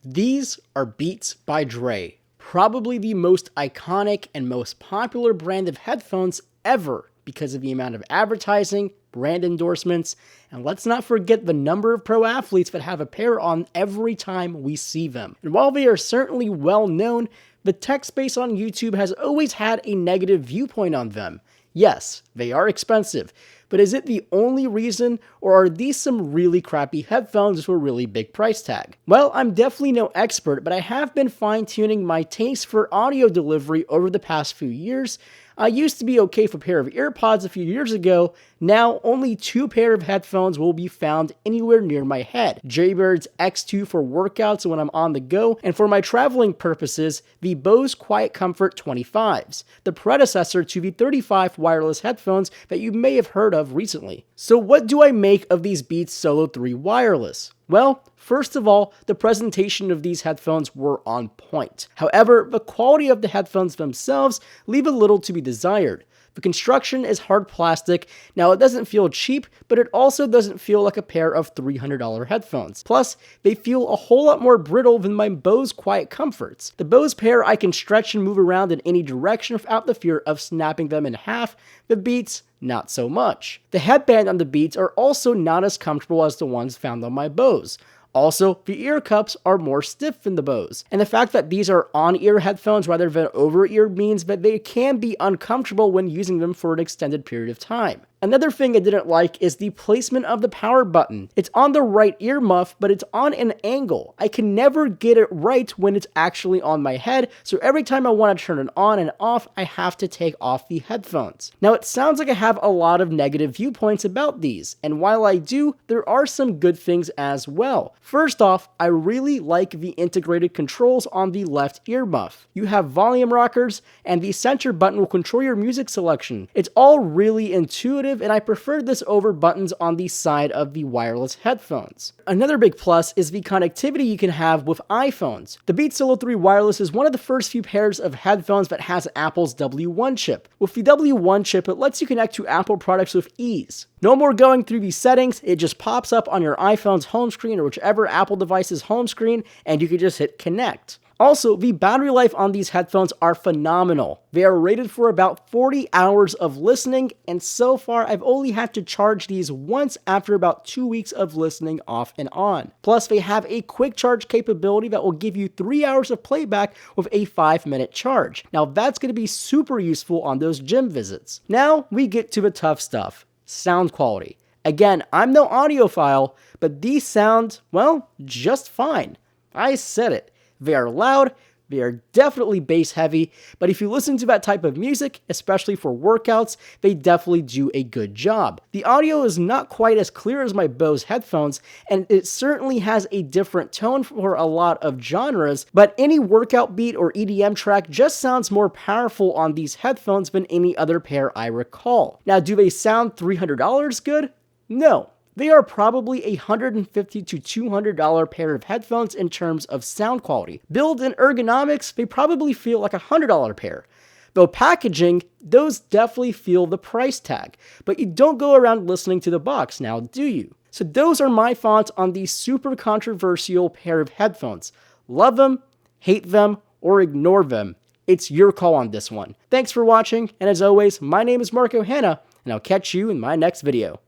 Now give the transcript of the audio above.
These are Beats by Dre, probably the most iconic and most popular brand of headphones ever because of the amount of advertising, brand endorsements, and let's not forget the number of pro athletes that have a pair on every time we see them. And while they are certainly well known, the tech space on YouTube has always had a negative viewpoint on them. Yes, they are expensive, but is it the only reason, or are these some really crappy headphones with a really big price tag? Well, I'm definitely no expert, but I have been fine-tuning my taste for audio delivery over the past few years. I used to be okay for a pair of AirPods a few years ago. Now, only 2 pair of headphones will be found anywhere near my head. Jaybirds X2 for workouts when I'm on the go, and for my traveling purposes, the Bose Quiet Comfort 25s, the predecessor to the 35 wireless headphones that you may have heard of recently. So what do I make of these Beats Solo 3 wireless? Well, first of all, the presentation of these headphones were on point. However, the quality of the headphones themselves leave a little to be desired. The construction is hard plastic. Now, it doesn't feel cheap, but it also doesn't feel like a pair of $300 headphones. Plus, they feel a whole lot more brittle than my Bose Quiet Comforts. The Bose pair I can stretch and move around in any direction without the fear of snapping them in half. The Beats, not so much. The headband on the Beats are also not as comfortable as the ones found on my Bose. Also, the ear cups are more stiff than the Bose. And the fact that these are on-ear headphones rather than over-ear means that they can be uncomfortable when using them for an extended period of time. Another thing I didn't like is the placement of the power button. It's on the right ear muff, but it's on an angle. I can never get it right when it's actually on my head, so every time I want to turn it on and off, I have to take off the headphones. Now, it sounds like I have a lot of negative viewpoints about these, and while I do, there are some good things as well. First off, I really like the integrated controls on the left ear muff. You have volume rockers, and the center button will control your music selection. It's all really intuitive, and I prefer this over buttons on the side of the wireless headphones. Another big plus is the connectivity you can have with iPhones. The Beats Solo 3 Wireless is one of the first few pairs of headphones that has Apple's W1 chip. With the W1 chip, it lets you connect to Apple products with ease. No more going through these settings, it just pops up on your iPhone's home screen or whichever Apple device's home screen, and you can just hit connect. Also, the battery life on these headphones are phenomenal. They are rated for about 40 hours of listening, and so far I've only had to charge these once after about 2 weeks of listening off and on. Plus, they have a quick charge capability that will give you 3 hours of playback with a 5-minute charge. Now that's going to be super useful on those gym visits. Now we get to the tough stuff, sound quality. Again, I'm no audiophile, but these sound, well, just fine. I said it. They are loud, they are definitely bass heavy, but if you listen to that type of music, especially for workouts, they definitely do a good job. The audio is not quite as clear as my Bose headphones, and it certainly has a different tone for a lot of genres, but any workout beat or EDM track just sounds more powerful on these headphones than any other pair I recall. Now, do they sound $300 good? No. They are probably a $150 to $200 pair of headphones in terms of sound quality. Build and ergonomics, they probably feel like a $100 pair. Though packaging, those definitely feel the price tag. But you don't go around listening to the box now, do you? So those are my thoughts on these super controversial pair of headphones. Love them, hate them, or ignore them. It's your call on this one. Thanks for watching, and as always, my name is Marco Hanna, and I'll catch you in my next video.